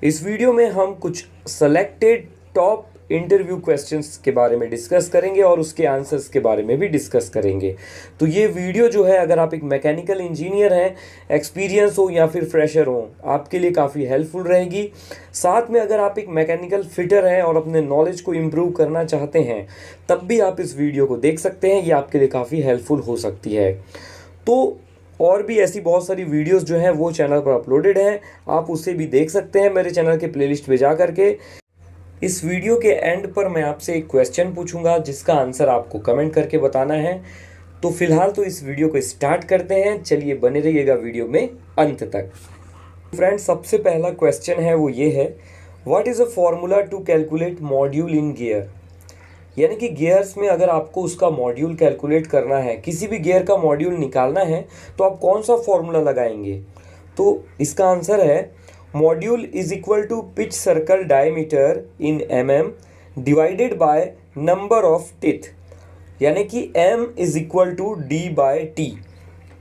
इस वीडियो में हम कुछ सेलेक्टेड टॉप इंटरव्यू क्वेश्चंस के बारे में डिस्कस करेंगे और उसके आंसर्स के बारे में भी डिस्कस करेंगे। तो ये वीडियो जो है, अगर आप एक मैकेनिकल इंजीनियर हैं, एक्सपीरियंस हो या फिर फ्रेशर हो, आपके लिए काफ़ी हेल्पफुल रहेगी। साथ में अगर आप एक मैकेनिकल फिटर हैं और अपने नॉलेज को इम्प्रूव करना चाहते हैं, तब भी आप इस वीडियो को देख सकते हैं। ये आपके लिए काफ़ी हेल्पफुल हो सकती है। तो और भी ऐसी बहुत सारी वीडियोस जो हैं वो चैनल पर अपलोडेड हैं, आप उसे भी देख सकते हैं मेरे चैनल के प्लेलिस्ट पे जा करके। इस वीडियो के एंड पर मैं आपसे एक क्वेश्चन पूछूंगा जिसका आंसर आपको कमेंट करके बताना है। तो फिलहाल तो इस वीडियो को स्टार्ट करते हैं। चलिए बने रहिएगा वीडियो में अंत तक। फ्रेंड्स, सबसे पहला क्वेश्चन है वो ये है, what is a formula to calculate module in gear. यानी कि गियर्स में अगर आपको उसका मॉड्यूल कैलकुलेट करना है, किसी भी गियर का मॉड्यूल निकालना है, तो आप कौन सा फॉर्मूला लगाएंगे। तो इसका आंसर है module is equal to pitch circle diameter in divided by number of teeth. यानी कि m is equal to D by T.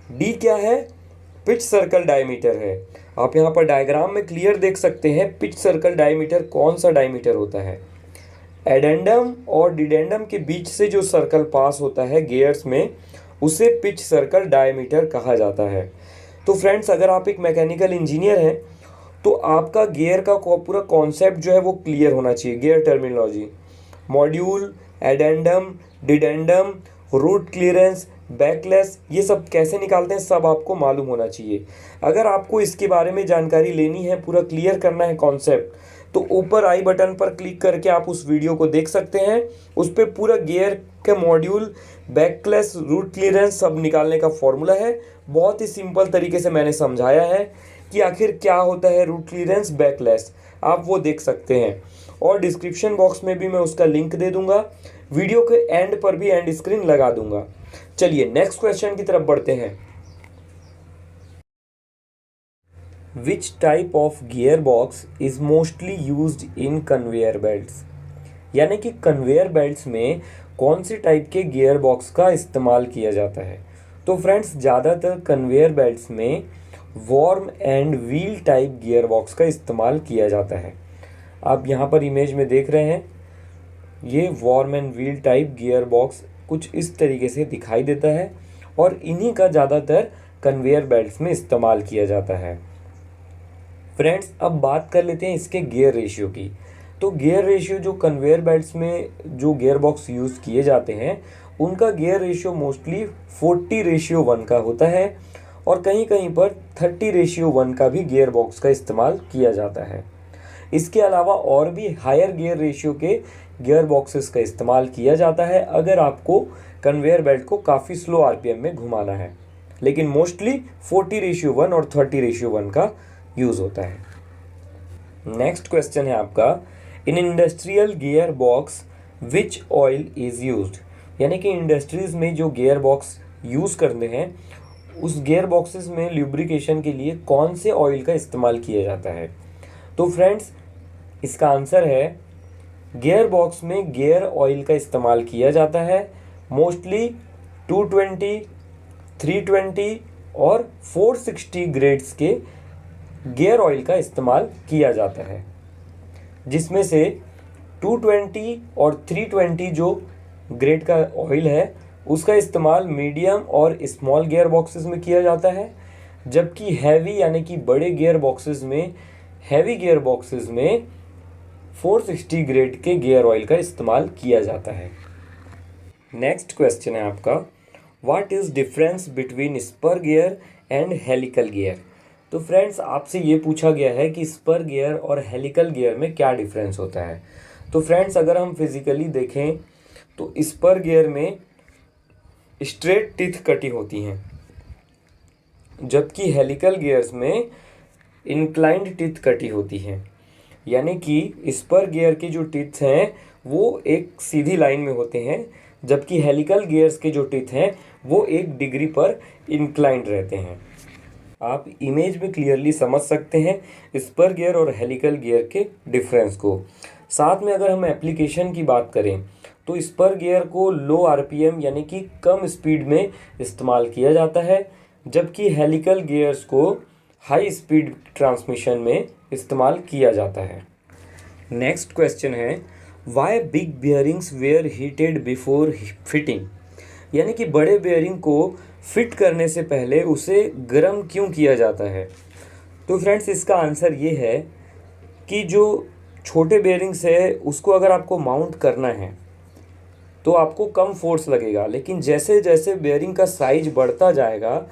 D क्या है? पिच सर्कल डायमीटर है। आप यहाँ पर डायग्राम में क्लियर देख सकते हैं पिच सर्कल डायमीटर कौन सा डायमीटर होता है। एडेंडम और डिडेंडम के बीच से जो सर्कल पास होता है गियर्स में, उसे पिच सर्कल डायमीटर कहा जाता है। तो फ्रेंड्स, अगर आप एक मैकेनिकल इंजीनियर हैं तो आपका गियर का पूरा कॉन्सेप्ट जो है वो क्लियर होना चाहिए। Gear terminology, module, addendum, dedendum, root clearance, backlash, ये सब कैसे निकालते हैं सब आपको मालूम होना चाहिए। अगर आपको इसके बारे में जानकारी लेनी है, पूरा क्लियर करना है कॉन्सेप्ट, तो ऊपर आई बटन पर क्लिक करके आप उस वीडियो को देख सकते हैं। उस पर पूरा गियर के मॉड्यूल, बैकलेस, रूट क्लियरेंस सब निकालने का फॉर्मूला है। बहुत ही सिंपल तरीके से मैंने समझाया है कि आखिर क्या होता है रूट क्लियरेंस, बैकलेस, आप वो देख सकते हैं। और डिस्क्रिप्शन बॉक्स में भी मैं उसका लिंक दे दूंगा। वीडियो के एंड पर भी एंड स्क्रीन लगा दूंगा। चलिए नेक्स्ट क्वेश्चन की तरफ बढ़ते हैं। Which type of gearbox is mostly used in conveyor belts? यानी कि कन्वेयर बेल्ट्स में कौन सी टाइप के गियर बॉक्स का इस्तेमाल किया जाता है। तो फ्रेंड्स, ज़्यादातर कन्वेयर बेल्ट्स में worm and wheel type gear box का इस्तेमाल किया जाता है। आप यहाँ पर इमेज में देख रहे हैं, ये worm and wheel type gear box कुछ इस तरीके से दिखाई देता है और इन्हीं का ज़्यादातर कन्वेयर बेल्ट्स में इस्तेमाल किया जाता है। फ्रेंड्स, अब बात कर लेते हैं इसके गियर रेशियो की। तो गियर रेशियो जो कन्वेयर बेल्ट्स में जो गियर बॉक्स यूज़ किए जाते हैं, उनका गियर रेशियो मोस्टली 40:1 का होता है और कहीं कहीं पर 30:1 का भी गियर बॉक्स का इस्तेमाल किया जाता है। इसके अलावा और भी हायर गियर रेशियो के गियर बॉक्सेस का इस्तेमाल किया जाता है अगर आपको कन्वेयर बेल्ट को काफ़ी स्लो आरपीएम में घुमाना है, लेकिन मोस्टली 40:1 और 30:1 का यूज़ होता है। नेक्स्ट क्वेश्चन है आपका, in industrial gear box which oil is used. यानी कि इंडस्ट्रीज़ में जो गियर बॉक्स यूज़ करते हैं, उस गियर बॉक्सेस में ल्यूब्रिकेशन के लिए कौन से ऑयल का इस्तेमाल किया जाता है। तो फ्रेंड्स, इसका आंसर है गियर बॉक्स में गियर ऑयल का इस्तेमाल किया जाता है। मोस्टली 220, 320 और 460 ग्रेड्स के गियर ऑयल का इस्तेमाल किया जाता है, जिसमें से 220 और 320 जो ग्रेड का ऑयल है उसका इस्तेमाल मीडियम और स्मॉल गियर बॉक्सेस में किया जाता है, जबकि हैवी यानी कि बड़े गियर बॉक्सेस में, हैवी गियर बॉक्सेस में 460 ग्रेड के गियर ऑयल का इस्तेमाल किया जाता है। नेक्स्ट क्वेश्चन है आपका, what is difference between spur gear and helical gear. तो फ्रेंड्स, आपसे ये पूछा गया है कि स्पर गियर और हेलिकल गियर में क्या डिफरेंस होता है। तो फ्रेंड्स, अगर हम फिजिकली देखें तो स्पर गियर में स्ट्रेट टीथ कटी होती हैं, जबकि हेलिकल गियर्स में इंक्लाइंड टीथ कटी होती हैं। यानी कि स्पर गियर के जो टीथ हैं वो एक सीधी लाइन में होते हैं, जबकि हेलिकल गियर्स के जो टीथ हैं वो 1 डिग्री पर इंक्लाइंड रहते हैं। आप इमेज में क्लियरली समझ सकते हैं स्पर गियर और हेलिकल गियर के डिफरेंस को। साथ में अगर हम एप्लीकेशन की बात करें तो स्पर गियर को लो आरपीएम यानी कि कम स्पीड में इस्तेमाल किया जाता है, जबकि हेलिकल गियर्स को हाई स्पीड ट्रांसमिशन में इस्तेमाल किया जाता है। नेक्स्ट क्वेश्चन है, why big bearings were heated before fitting, यानी कि बड़े बियरिंग को फिट करने से पहले उसे गर्म क्यों किया जाता है। तो फ्रेंड्स इसका आंसर ये है कि जो छोटे बेयरिंग्स है उसको अगर आपको माउंट करना है तो आपको कम फोर्स लगेगा, लेकिन जैसे जैसे बेयरिंग का साइज बढ़ता जाएगा,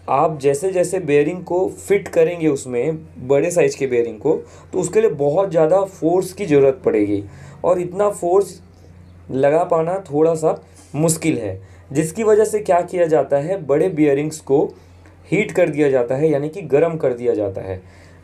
आप जैसे जैसे बेयरिंग को फिट करेंगे उसमें बड़े साइज के बेयरिंग को, तो उसके लिए बहुत ज़्यादा फोर्स की ज़रूरत पड़ेगी और इतना फोर्स लगा पाना थोड़ा सा मुश्किल है, जिसकी वजह से क्या किया जाता है, बड़े बियरिंग्स को हीट कर दिया जाता है, यानी कि गर्म कर दिया जाता है।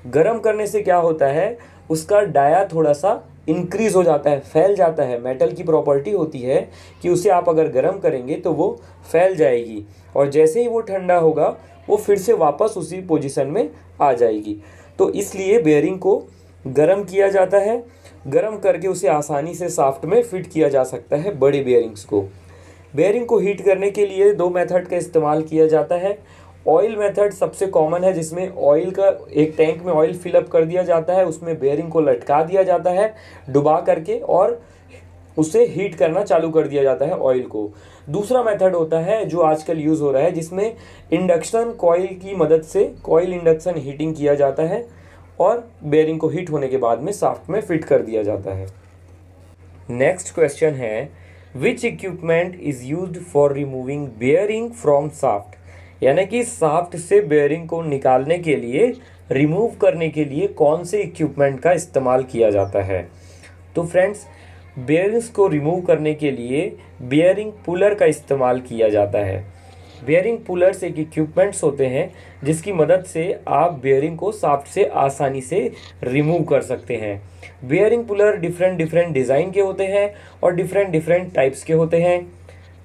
गर्म करने से क्या होता है, उसका डाया थोड़ा सा इंक्रीज़ हो जाता है, फैल जाता है। मेटल की प्रॉपर्टी होती है कि उसे आप अगर गर्म करेंगे तो वो फैल जाएगी और जैसे ही वो ठंडा होगा वो फिर से वापस उसी पोजीशन में आ जाएगी। तो इसलिए बेयरिंग को गर्म किया जाता है, गर्म करके उसे आसानी से शाफ्ट में फिट किया जा सकता है बड़े बेयरिंग्स को। बेयरिंग को हीट करने के लिए दो मेथड का इस्तेमाल किया जाता है। ऑयल मेथड सबसे कॉमन है, जिसमें ऑयल का एक टैंक में ऑयल फिलअप कर दिया जाता है, उसमें बेयरिंग को लटका दिया जाता है डुबा करके और उसे हीट करना चालू कर दिया जाता है ऑयल को। दूसरा मेथड होता है जो आजकल यूज़ हो रहा है, जिसमें इंडक्शन कॉइल की मदद से कॉइल इंडक्शन हीटिंग किया जाता है और बेयरिंग को हीट होने के बाद में शाफ्ट में फिट कर दिया जाता है। नेक्स्ट क्वेश्चन है, which equipment is used for removing bearing from shaft, यानी कि शाफ्ट से बेयरिंग को निकालने के लिए, रिमूव करने के लिए कौन से इक्विपमेंट का इस्तेमाल किया जाता है। तो फ्रेंड्स बेयरिंग्स को रिमूव करने के लिए बेयरिंग पुलर का इस्तेमाल किया जाता है। बेयरिंग पुलर्स एक इक्विपमेंट्स होते हैं जिसकी मदद से आप बेयरिंग को शाफ्ट से आसानी से रिमूव कर सकते हैं। Bearing puller different different design के होते हैं और डिफरेंट डिफरेंट टाइप्स के होते हैं।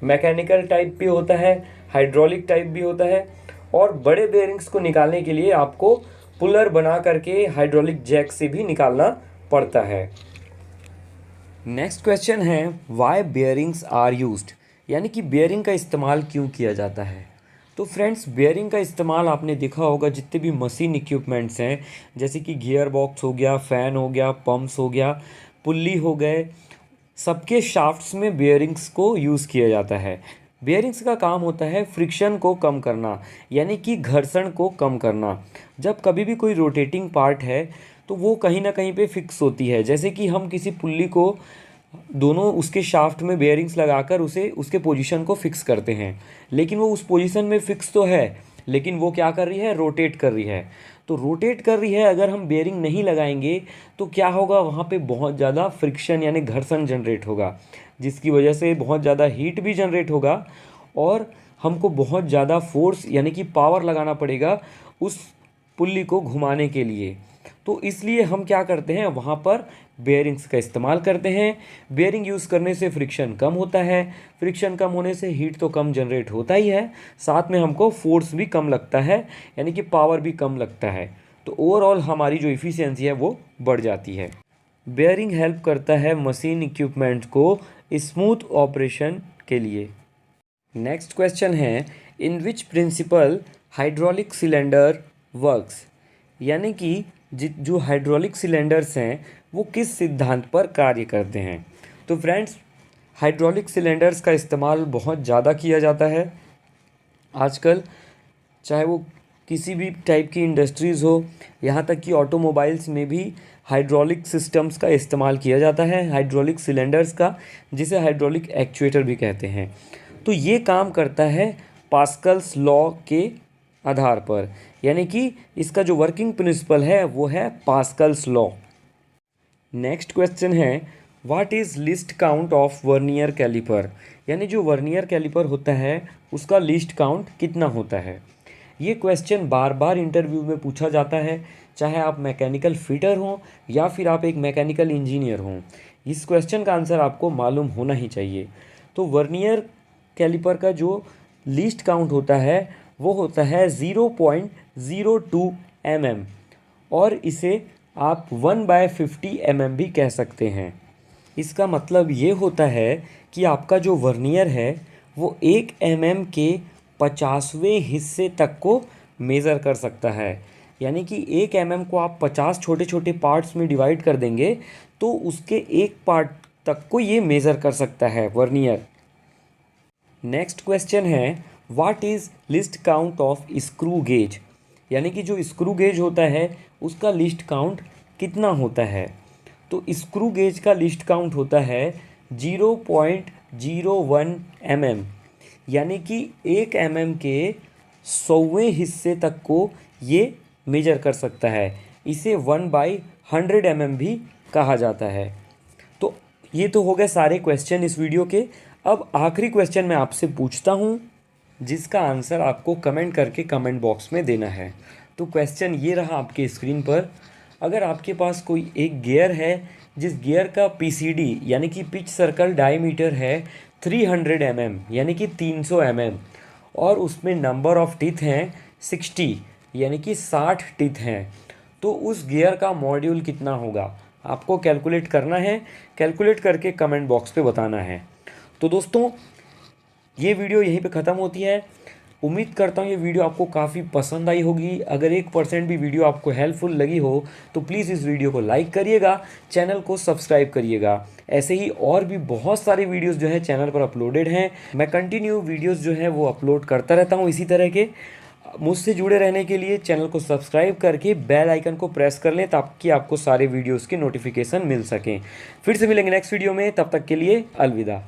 मैकेनिकल टाइप भी होता है, हाइड्रोलिक टाइप भी होता है और बड़े बेयरिंग्स को निकालने के लिए आपको पुलर बना करके हाइड्रोलिक जैक से भी निकालना पड़ता है। नेक्स्ट क्वेश्चन है, वाई बेयरिंग्स आर यूज्ड, यानी कि बेयरिंग का इस्तेमाल क्यों किया जाता है। तो फ्रेंड्स बेयरिंग का इस्तेमाल आपने देखा होगा, जितने भी मशीन इक्विपमेंट्स हैं जैसे कि गियर बॉक्स हो गया, फ़ैन हो गया, पंप्स हो गया, पुल्ली हो गए, सबके शाफ्ट्स में बेयरिंग्स को यूज़ किया जाता है। बेयरिंग्स का काम होता है फ्रिक्शन को कम करना, यानी कि घर्षण को कम करना। जब कभी भी कोई रोटेटिंग पार्ट है तो वो कहीं ना कहीं पे फिक्स होती है, जैसे कि हम किसी पुल्ली को दोनों उसके शाफ्ट में बेयरिंग्स लगाकर उसे उसके पोजीशन को फिक्स करते हैं, लेकिन वो उस पोजीशन में फिक्स तो है लेकिन वो क्या कर रही है, रोटेट कर रही है। तो रोटेट कर रही है, अगर हम बेयरिंग नहीं लगाएंगे तो क्या होगा, वहाँ पे बहुत ज़्यादा फ्रिक्शन यानी घर्षण जनरेट होगा, जिसकी वजह से बहुत ज़्यादा हीट भी जनरेट होगा और हमको बहुत ज़्यादा फोर्स यानी कि पावर लगाना पड़ेगा उस पुल्ली को घुमाने के लिए। तो इसलिए हम क्या करते हैं, वहाँ पर बेयरिंग्स का इस्तेमाल करते हैं। बेयरिंग यूज़ करने से फ्रिक्शन कम होता है, फ्रिक्शन कम होने से हीट तो कम जनरेट होता ही है, साथ में हमको फोर्स भी कम लगता है यानी कि पावर भी कम लगता है। तो ओवरऑल हमारी जो इफ़िशियंसी है वो बढ़ जाती है। बेयरिंग हेल्प करता है मशीन इक्विपमेंट को स्मूथ ऑपरेशन के लिए। नेक्स्ट क्वेश्चन है, in which principle hydraulic cylinder works, यानी कि जो हाइड्रोलिक सिलेंडर्स हैं वो किस सिद्धांत पर कार्य करते हैं। तो फ्रेंड्स हाइड्रोलिक सिलेंडर्स का इस्तेमाल बहुत ज़्यादा किया जाता है आजकल, चाहे वो किसी भी टाइप की इंडस्ट्रीज़ हो, यहाँ तक कि ऑटोमोबाइल्स में भी हाइड्रोलिक सिस्टम्स का इस्तेमाल किया जाता है, हाइड्रोलिक सिलेंडर्स का, जिसे हाइड्रोलिक एक्चुएटर भी कहते हैं। तो ये काम करता है पास्कल्स लॉ के आधार पर, यानी कि इसका जो वर्किंग प्रिंसिपल है वो है पास्कल्स लॉ। नेक्स्ट क्वेश्चन है, what is least count of vernier caliper, यानी जो वर्नियर कैलिपर होता है उसका लीस्ट काउंट कितना होता है। ये क्वेश्चन बार बार इंटरव्यू में पूछा जाता है, चाहे आप मैकेनिकल फिटर हों या फिर आप एक मैकेनिकल इंजीनियर हों, इस क्वेश्चन का आंसर आपको मालूम होना ही चाहिए। तो वर्नियर कैलिपर का जो लीस्ट काउंट होता है वो होता है 0.02 mm और इसे आप 1/50 mm भी कह सकते हैं। इसका मतलब ये होता है कि आपका जो वर्नियर है वो 1 mm के 50वें हिस्से तक को मेज़र कर सकता है, यानी कि 1 mm को आप 50 छोटे छोटे पार्ट्स में डिवाइड कर देंगे तो उसके एक पार्ट तक को ये मेज़र कर सकता है वर्नियर। नेक्स्ट क्वेश्चन है, what is list count of screw gauge, यानी कि जो स्क्रू गेज होता है उसका लिस्ट काउंट कितना होता है। तो स्क्रू गेज का लिस्ट काउंट होता है 0.01 mm, यानी कि 1 mm के 100वें हिस्से तक को ये मेजर कर सकता है। इसे 1/100 mm भी कहा जाता है। तो ये तो हो गए सारे क्वेश्चन इस वीडियो के। अब आखिरी क्वेश्चन मैं आपसे पूछता हूँ जिसका आंसर आपको कमेंट करके कमेंट बॉक्स में देना है। तो क्वेश्चन ये रहा आपके स्क्रीन पर, अगर आपके पास कोई एक गियर है जिस गियर का PCD यानी कि पिच सर्कल डायमीटर है 300 mm यानी कि 300 mm और उसमें नंबर ऑफ टीथ हैं 60 यानी कि 60 टीथ हैं, तो उस गियर का मॉड्यूल कितना होगा आपको कैलकुलेट करना है। कैलकुलेट करके कमेंट बॉक्स पे बताना है। तो दोस्तों ये वीडियो यहीं पे ख़त्म होती है। उम्मीद करता हूँ ये वीडियो आपको काफ़ी पसंद आई होगी। अगर 1% भी वीडियो आपको हेल्पफुल लगी हो तो प्लीज़ इस वीडियो को लाइक करिएगा, चैनल को सब्सक्राइब करिएगा। ऐसे ही और भी बहुत सारे वीडियोस जो है चैनल पर अपलोडेड हैं। मैं कंटिन्यू वीडियोस जो है वो अपलोड करता रहता हूँ इसी तरह के। मुझसे जुड़े रहने के लिए चैनल को सब्सक्राइब करके बेल आइकन को प्रेस कर लें ताकि आपको सारे वीडियोज़ के नोटिफिकेशन मिल सकें। फिर से मिलेंगे नेक्स्ट वीडियो में, तब तक के लिए अलविदा।